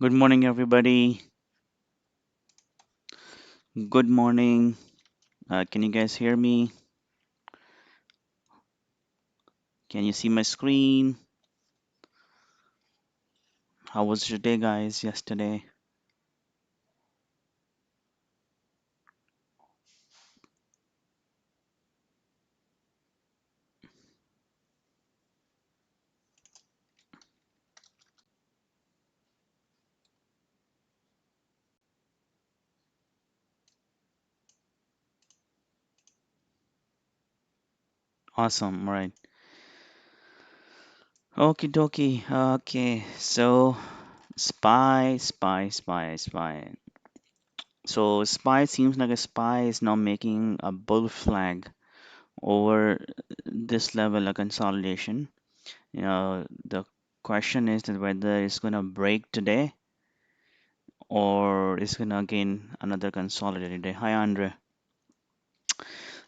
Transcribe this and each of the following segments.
Good morning, everybody. Good morning. Can you guys hear me? Can you see my screen? How was your day, guys, yesterday? Awesome. All right. Okie dokie. Okay. So, spy. So, spy seems like a spy is now making a bull flag over this level of consolidation. The question is that whether it's going to break today or it's going to again another consolidated day. Hi, Andre.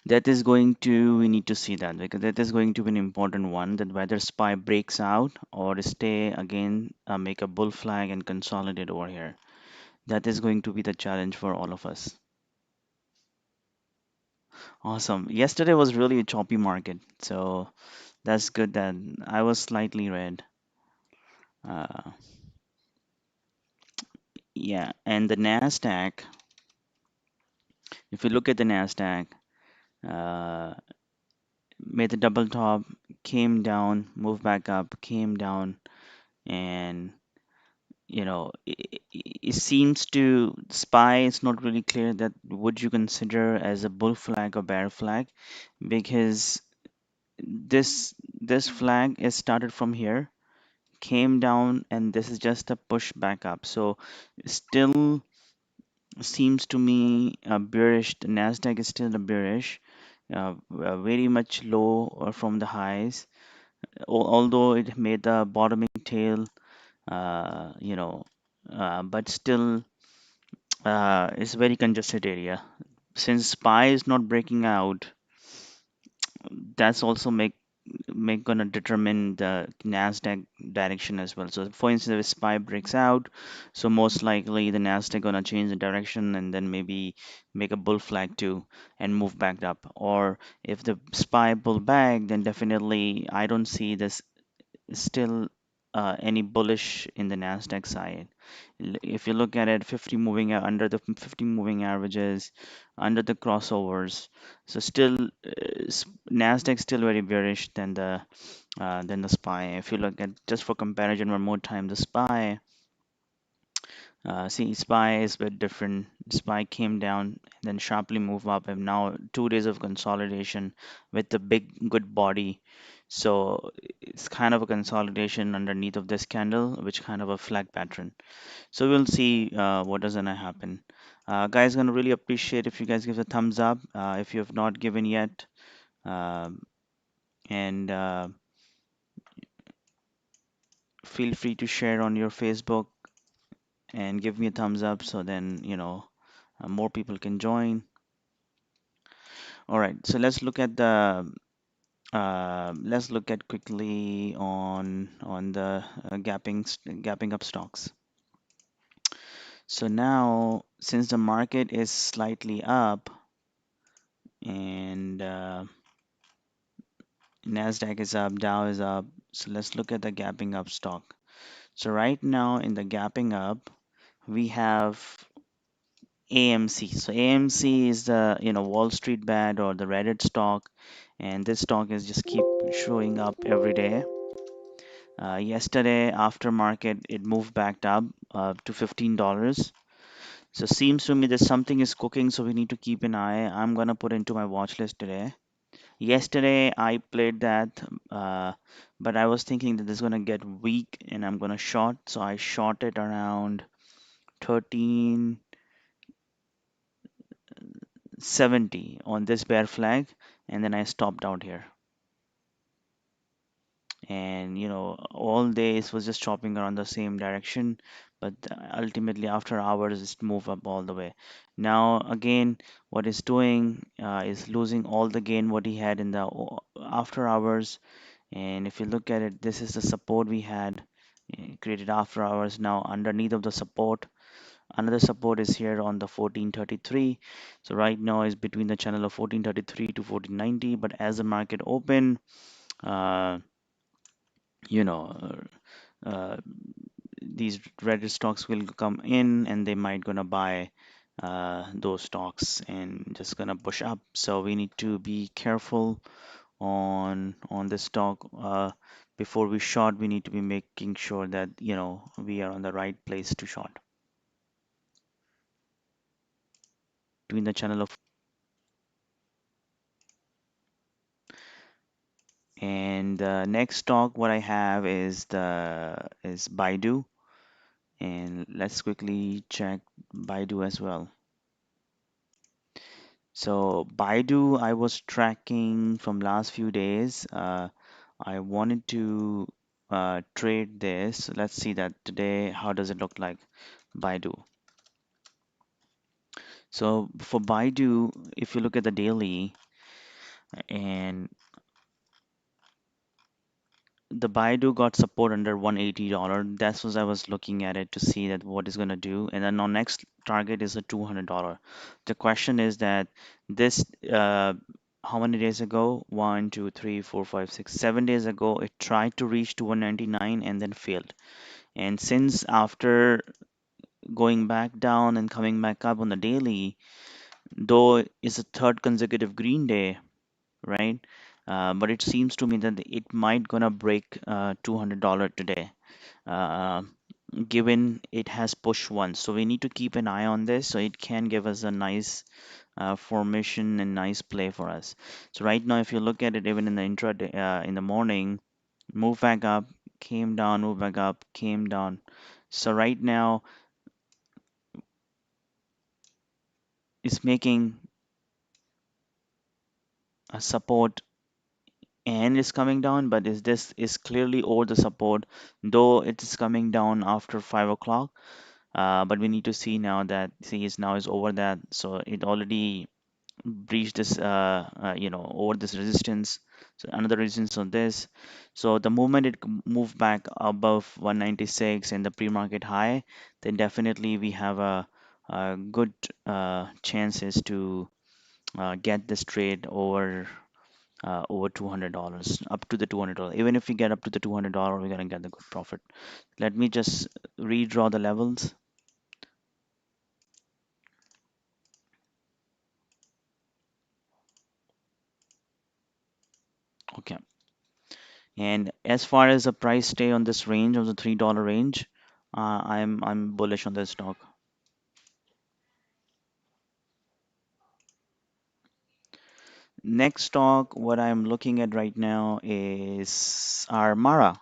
That is going to, we need to see that because that is going to be an important one, that whether SPY breaks out or stay again, make a bull flag and consolidate over here. That is going to be the challenge for all of us. Awesome. Yesterday was really a choppy market, so that's good that I was slightly red. Uh, yeah, and the Nasdaq, if you look at the Nasdaq, uh, made the double top, came down, moved back up, came down, and it seems to SPY, it's not really clear that would you consider as a bull flag or bear flag, because this flag is started from here, came down, and this is just a push back up. So still seems to me bearish. The Nasdaq is still a bearish, very much low from the highs, although it made the bottoming tail, uh, you know, but still it's a very congested area. Since SPY is not breaking out, that's also make gonna determine the Nasdaq direction as well. So for instance, if SPY breaks out, so most likely the Nasdaq gonna change the direction and then maybe make a bull flag too and move back up. Or if the SPY pull back, then definitely I don't see this still any bullish in the Nasdaq side. If you look at it, 50 moving under the 50 moving averages, under the crossovers, so still Nasdaq still very bearish than the SPY. If you look at just for comparison one more time, the SPY. See, SPY is a bit different. SPY came down, then sharply moved up, and now 2 days of consolidation with a big good body. So it's kind of a consolidation underneath of this candle, which kind of a flag pattern. So we'll see what is gonna happen. Guys, gonna really appreciate if you guys give a thumbs up if you have not given yet, um, and feel free to share on your Facebook and give me a thumbs up so then more people can join. All right, so let's look at quickly on the gapping up stocks. So now, since the market is slightly up and Nasdaq is up, Dow is up, so let's look at the gapping up stock. So right now in the gapping up, we have AMC. So AMC is the Wall Street bad or the Reddit stock, and this stock is just keep showing up every day. Yesterday, after market, it moved back up to $15. So seems to me that something is cooking, so we need to keep an eye. I'm gonna put into my watch list today. Yesterday, I played that, but I was thinking that this is gonna get weak and I'm gonna short, so I short it around 1370 on this bear flag, and then I stopped out here. And all day it was just chopping around the same direction, but ultimately after hours it's moved up all the way. Now again, what it's doing is losing all the gain what he had in the after hours. And if you look at it, this is the support we had, created after hours now underneath of the support. Another support is here on the 1433. So right now is between the channel of 1433 to 1490. But as the market open, uh, you know, uh, these red stocks will come in and they might gonna buy those stocks and just gonna push up. So we need to be careful on this stock. Before we short, we need to be making sure that we are on the right place to short between the channel of. And the next stock what I have is Baidu, and let's quickly check Baidu as well. So Baidu, I was tracking from last few days. I wanted to trade this. Let's see that today. How does it look like, Baidu? So for Baidu, if you look at the daily, and the Baidu got support under $180. That's what I was looking at it to see that what is going to do. And then our next target is a $200. The question is that this, how many days ago? 7 days ago, it tried to reach to 199 and then failed. And since after going back down and coming back up on the daily, though it's a third consecutive green day, right? But it seems to me that it might gonna break $200 today, uh, given it has pushed once. So we need to keep an eye on this. So it can give us a nice formation and nice play for us. So right now, if you look at it, even in the intraday, in the morning, move back up, came down, move back up, came down. So right now, it's making a support and is coming down, but is this is clearly over the support, though it is coming down after 5 o'clock. But we need to see now that see is now is over that, so it already breached this over this resistance. So another resistance on this. So the moment it moved back above 196 and the pre-market high, then definitely we have a good chances to get this trade over $200, up to the $200. Even if we get up to the $200, we're gonna get the good profit. Let me just redraw the levels. Okay. And as far as the price stay on this range of the $3 range, I'm bullish on this stock. Next stock, what I'm looking at right now is Armara.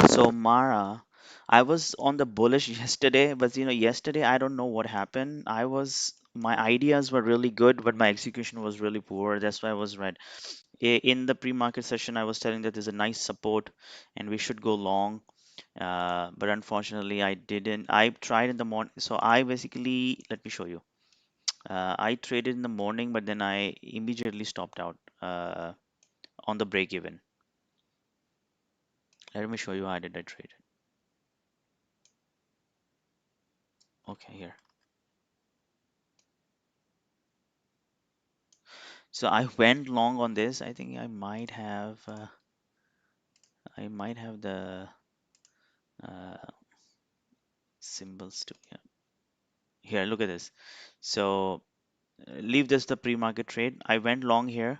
So Mara, I was on the bullish yesterday, but yesterday I don't know what happened. My ideas were really good, but my execution was really poor. That's why I was red. In the pre-market session, I was telling that there's a nice support and we should go long. But unfortunately, I didn't. I tried in the morning. So I basically, let me show you. I traded in the morning, but then I immediately stopped out on the break even. Let me show you how did I trade. Okay, here. So I went long on this. I think I might have the uh, symbols to here. Look at this. So leave this the pre-market trade. I went long here.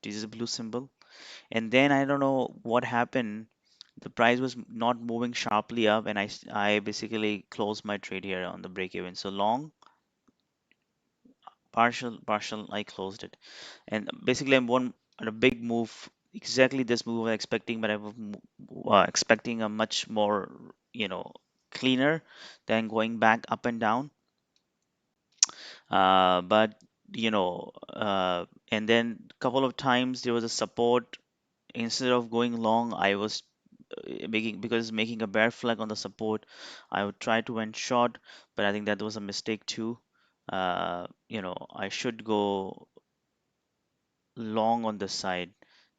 This is a blue symbol, and then I don't know what happened. The price was not moving sharply up, and I basically closed my trade here on the break even. So long, partial, I closed it, and basically I'm one on a big move. Exactly this move I'm expecting, but I was expecting a much more, you know, cleaner than going back up and down. But and then couple of times there was a support. Instead of going long, I was making a bear flag on the support. I would try to went short, but I think that was a mistake too. I should go long on the side.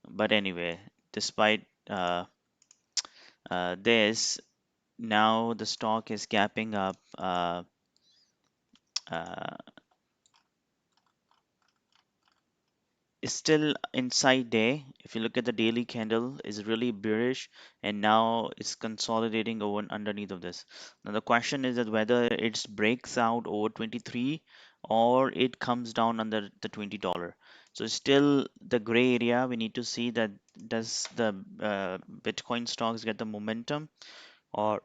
But anyway, despite this, now the stock is gapping up. Uh, is still inside day. If you look at the daily candle, is really bearish, and now it's consolidating over underneath of this. Now the question is that whether it breaks out over 23 or it comes down under the $20. So it's still the gray area. We need to see that does the Bitcoin stocks get the momentum, or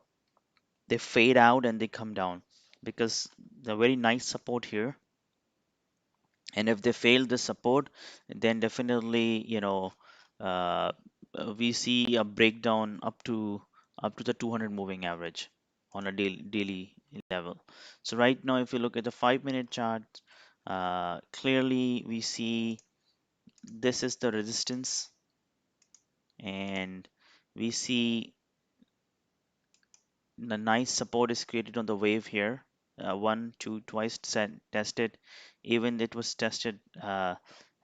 they fade out and they come down, because the very nice support here, and if they fail the support, then definitely uh, we see a breakdown up to the 200 moving average on a daily level. So right now, if you look at the 5-minute chart, clearly we see this is the resistance, and we see the nice support is created on the wave here. One, two, twice tested. Even it was tested uh,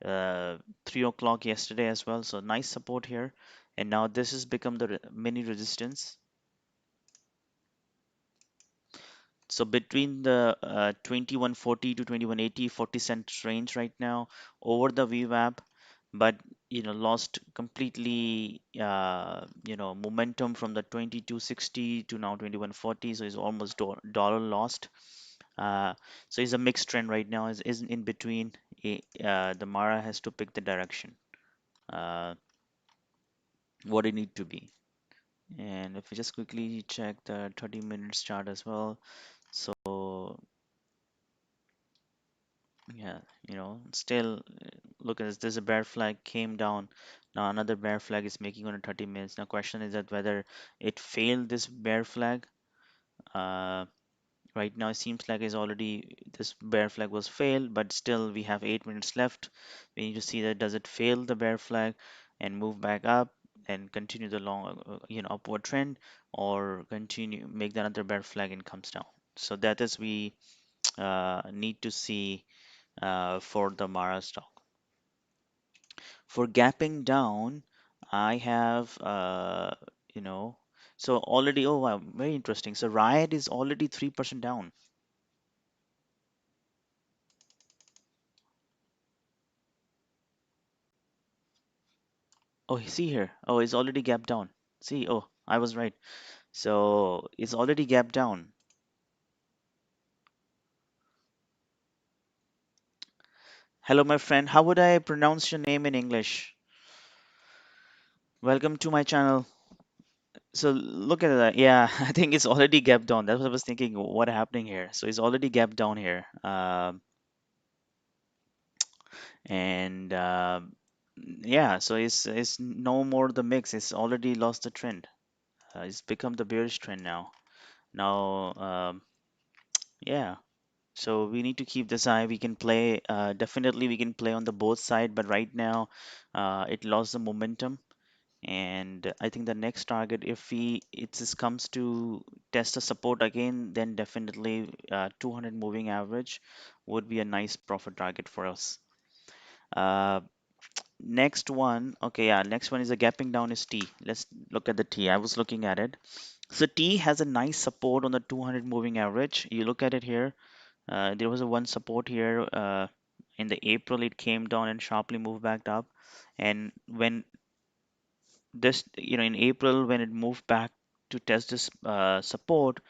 3 o'clock yesterday as well. So nice support here. And now this has become the mini resistance. So between the 2140 to 2180, 40 cent range right now over the VWAP, but lost completely momentum from the 2260 to now 2140, so it's almost dollar lost. Uh, so it's a mixed trend right now. Is in between. The Mara has to pick the direction, uh, what it need to be. And if we just quickly check the 30 minutes chart as well, so yeah, still look at this. There's a bear flag came down. Now another bear flag is making on a 30 minutes. Now question is that whether it failed this bear flag. Uh, right now it seems like it's already this bear flag was failed, but still we have 8 minutes left. We need to see that does it fail the bear flag and move back up and continue the long upward trend, or continue make the another bear flag and comes down. So that is we need to see for the Mara stock. For gapping down, I have, you know, so already, oh wow, very interesting. So Riot is already 3% down. Oh, see here. Oh, it's already gapped down. See, oh, I was right. So it's already gapped down. Hello, my friend. How would I pronounce your name in English? Welcome to my channel. So look at that. Yeah, I think it's already gapped down. That's what I was thinking. What happening here? So it's already gapped down here. And yeah, so it's no more the mix. It's already lost the trend. It's become the bearish trend now. Now, yeah. So we need to keep this eye. We can play. Definitely, we can play on the both side. But right now, it lost the momentum. And I think the next target, if it just comes to test the support again, then definitely 200 moving average would be a nice profit target for us. Uh, Next one, okay, yeah, next one is a gapping down is T. Let's look at the T. I was looking at it. So T has a nice support on the 200 moving average. You look at it here. There was a one support here. In the April, it came down and sharply moved back up. And when this, in April, when it moved back to test this support,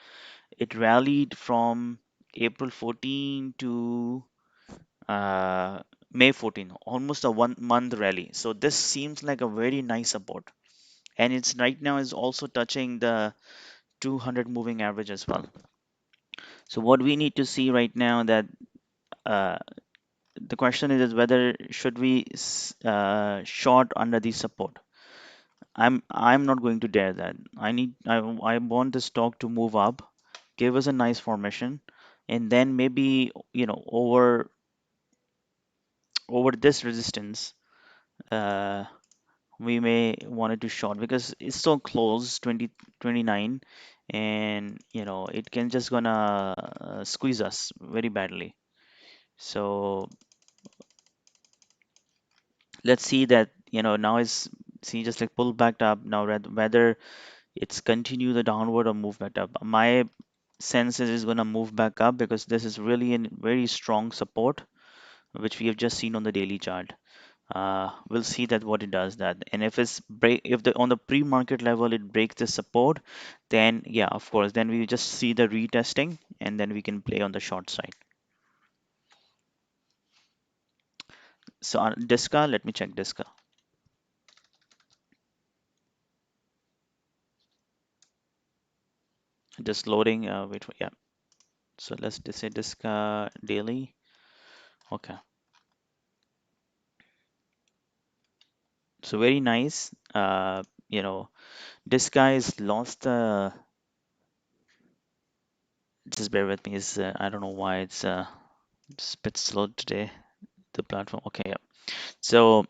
it rallied from April 14 to uh, May 14, almost a 1 month rally. So this seems like a very nice support, and it's right now is also touching the 200 moving average as well. So what we need to see right now that uh, the question is whether should we short under the support. I'm not going to dare that. I want the stock to move up, give us a nice formation, and then maybe over this resistance, uh, we may wanted to short because it's so close 2029, and it can just gonna squeeze us very badly. So let's see that now is see just like pull back up now, whether it's continue the downward or move back up. My sense is it's going to move back up because this is really a very strong support which we have just seen on the daily chart. We'll see that what it does that, and if it's break if the on the pre-market level it breaks the support, then yeah, of course, then we just see the retesting and then we can play on the short side. So on Disca, let me check Disca. Just loading. Wait for yeah. So let's just say Disca daily. Okay. So very nice. This guy has lost the. Just bear with me. Is I don't know why it's a bit slow today. The platform. Okay, yeah. So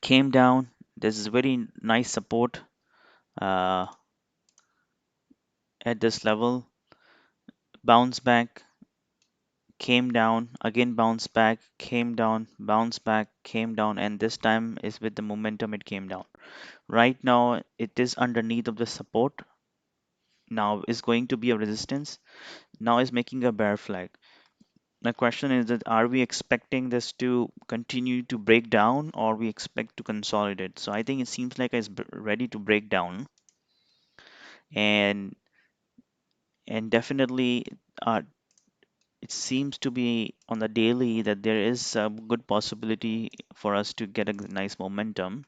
came down. This is very nice support uh, at this level. Bounce back. Came down again. Bounce back. Came down. Bounce back. Came down. And this time is with the momentum. It came down. Right now it is underneath of the support. Now is going to be a resistance. Now is making a bear flag. My question is that are we expecting this to continue to break down or we expect to consolidate? So I think it seems like it's ready to break down, and definitely uh, it seems to be on the daily that there is a good possibility for us to get a nice momentum.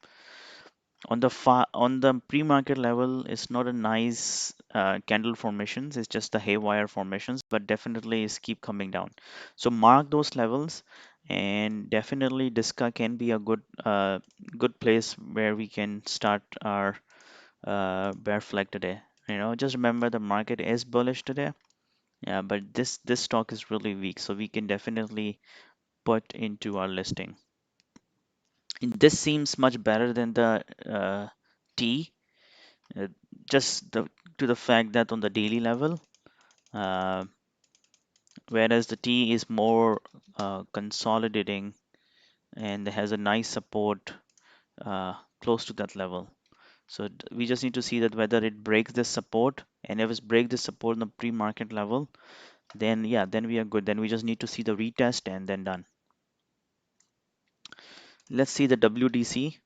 On the pre-market level, it's not a nice candle formations. It's just the haywire formations, but definitely is keep coming down. So mark those levels, and definitely Disca can be a good place where we can start our bear flag today. Just remember the market is bullish today. Yeah, but this stock is really weak, so we can definitely put into our listing. And this seems much better than the T. Uh, just to the fact that on the daily level, uh, whereas the T is more consolidating and has a nice support close to that level. So we just need to see that whether it breaks this support, and if it's break this support on the pre-market level, then yeah, then we are good. Then we just need to see the retest and then done. Let's see the WDC.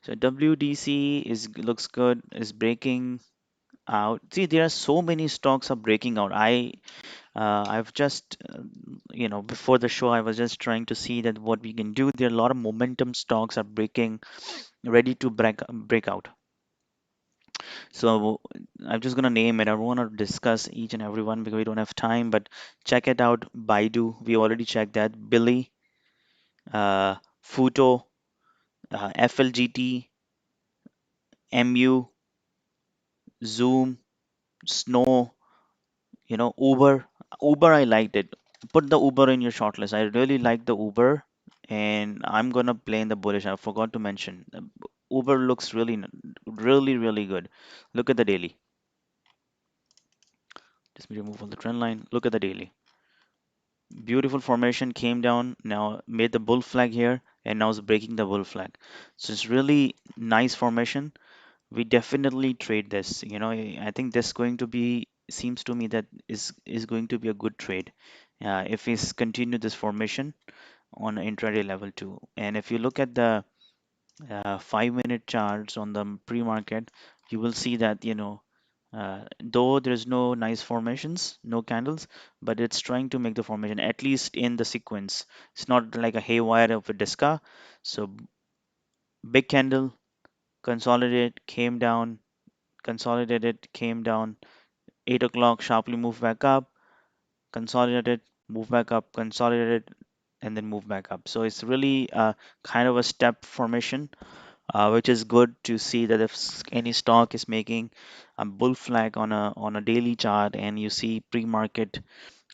So WDC is looks good, is breaking out. See, there are so many stocks are breaking out. I've just, before the show, I was just trying to see that what we can do. There are a lot of momentum stocks are ready to break out. So I'm just gonna name it. I don't want to discuss each and every one because we don't have time. But check it out. Baidu, we already checked that. Billy, Futo, FLGT, MU, Zoom, Snow. Uber. Uber, I liked it. Put the Uber in your shortlist. I really like the Uber, and I'm gonna play in the bullish. I forgot to mention. Uber looks really, really good. Look at the daily. Just remove all the trend line. Look at the daily. Beautiful formation came down. Now made the bull flag here, and now is breaking the bull flag. So it's really nice formation. We definitely trade this. I think this going to be seems to me that is going to be a good trade if we continue this formation on intraday level too. And if you look at the 5-minute charts on the pre-market, you will see that though there's no nice formations, no candles, but it's trying to make the formation at least in the sequence. It's not like a haywire of a disca. So big candle, consolidate, came down, consolidated, came down, 8 o'clock, sharply moved back up, consolidated, moved back up, consolidated, and then move back up. So it's really kind of a step formation, which is good to see that if any stock is making a bull flag on a daily chart and you see pre-market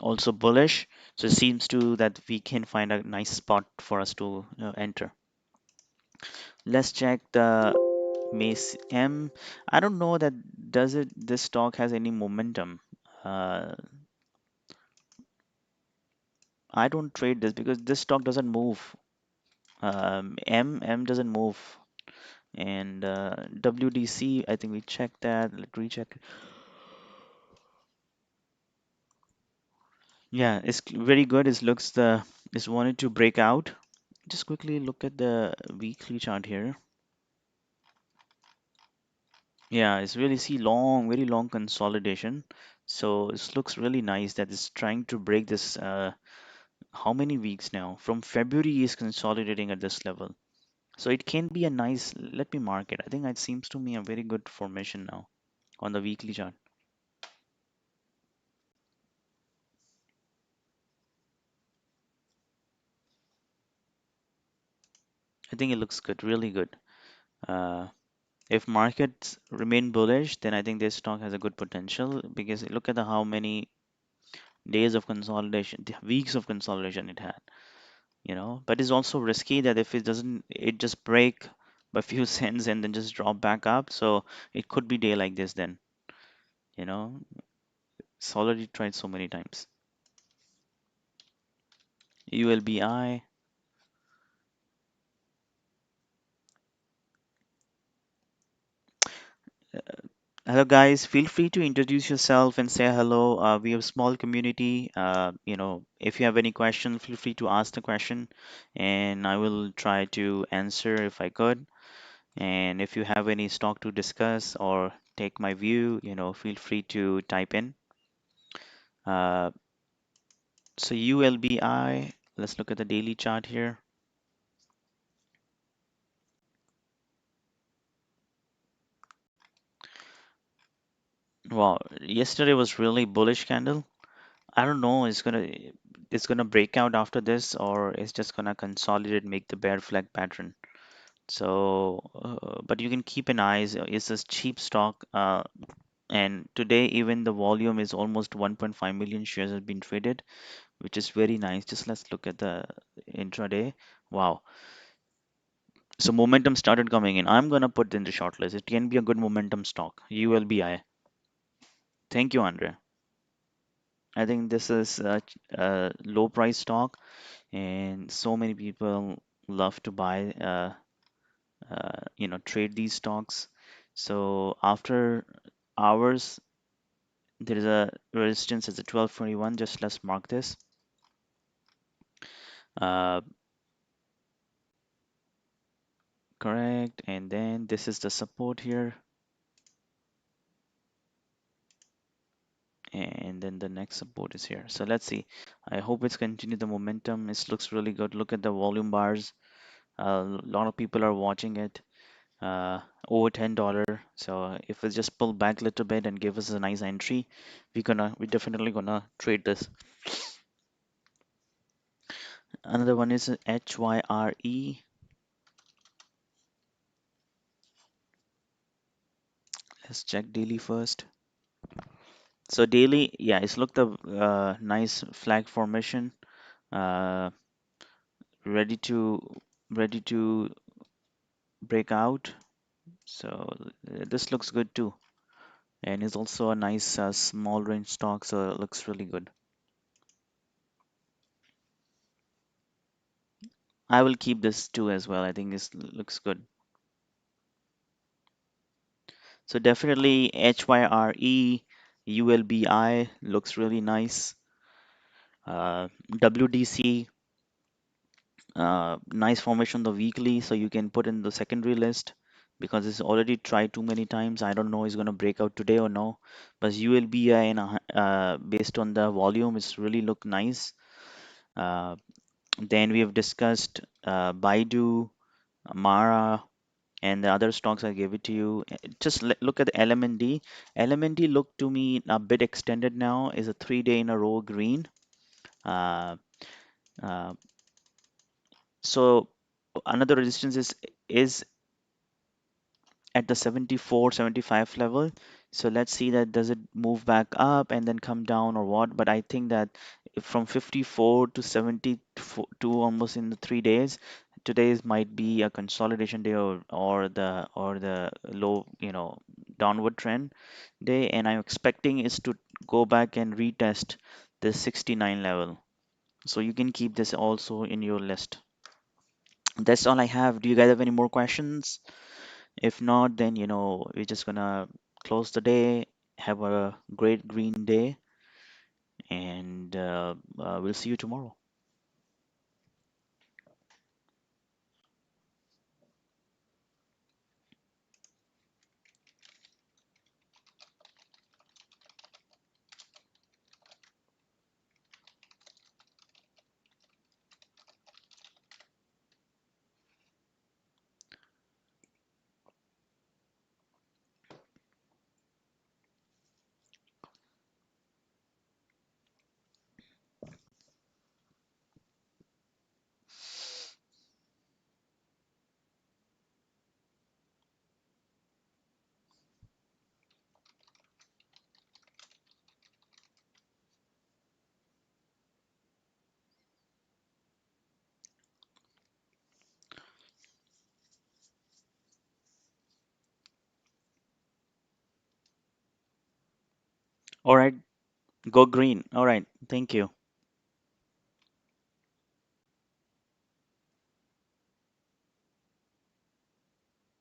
also bullish, so it seems to that we can find a nice spot for us to enter. Let's check the Mace M. I don't know that does it this stock has any momentum. Uh, I don't trade this because this stock doesn't move. M doesn't move, and WDC. I think we checked that. Let's recheck. Yeah, it's very good. It looks the it's wanted to break out. Just quickly look at the weekly chart here. Yeah, it's really see long, very long consolidation. So it looks really nice that it's trying to break this. How many weeks now? From February is consolidating at this level. So it can be a nice. Let me mark it. I think it seems to me a very good formation now on the weekly chart. I think it looks good, really good. Uh, if markets remain bullish, then I think this stock has a good potential because look at the how many days of consolidation, the weeks of consolidation it had, But it's also risky that if it doesn't, it just break by few cents and then just drop back up. So it could be day like this then, you know. It's already tried so many times. ULBI. Hello guys, feel free to introduce yourself and say hello. We have a small community. If you have any question, feel free to ask the question and I will try to answer if I could. And if you have any stock to discuss or take my view, feel free to type in. Uh, so ULBI, let's look at the daily chart here. Wow, yesterday was really bullish candle. I don't know, it's gonna break out after this or it's just gonna consolidate, make the bear flag pattern. So, but you can keep an eye. It's a cheap stock, and today even the volume is almost 1.5 million shares has been traded, which is very nice. Just let's look at the intraday. Wow. So momentum started coming in. I'm gonna put in the short list. It can be a good momentum stock. ULBI. Thank you, Andre. I think this is a low price stock, and so many people love to buy, trade these stocks. So after hours, there is a resistance at the 1221. Just let's mark this. Uh, Correct. And then this is the support here. And then the next support is here. So let's see. I hope it's continued the momentum. It looks really good. Look at the volume bars. A lot of people are watching it. Over $10. So if it just pull back a little bit and give us a nice entry, we definitely gonna trade this. Another one is HYRE. Let's check daily first. So daily, yeah, it's looked a nice flag formation. Uh, ready to ready to break out. So this looks good too, and it's also a nice small range stock, so it looks really good. I will keep this too as well. I think this looks good. So definitely HYRE, ULBI looks really nice. WDC, nice formation on the weekly, so you can put in the secondary list because it's already tried too many times. I don't know it's gonna break out today or no, but ULBI and based on the volume, it's really look nice. Uh, then we have discussed Baidu, Mara, and the other stocks I gave it to you. Just look at the LMND. LMND look to me a bit extended now. Is a 3 day in a row green. Uh, uh, So another resistance is at the 74, 75 level. So let's see that does it move back up and then come down or what. But I think that if from 54 to 72 almost in the 3 days, today's might be a consolidation day, or the low, downward trend day, and I'm expecting is to go back and retest the 69 level. So you can keep this also in your list. That's all I have. Do you guys have any more questions? If not, then we're just gonna close the day. Have a great green day, and we'll see you tomorrow. All right, go green. All right, thank you.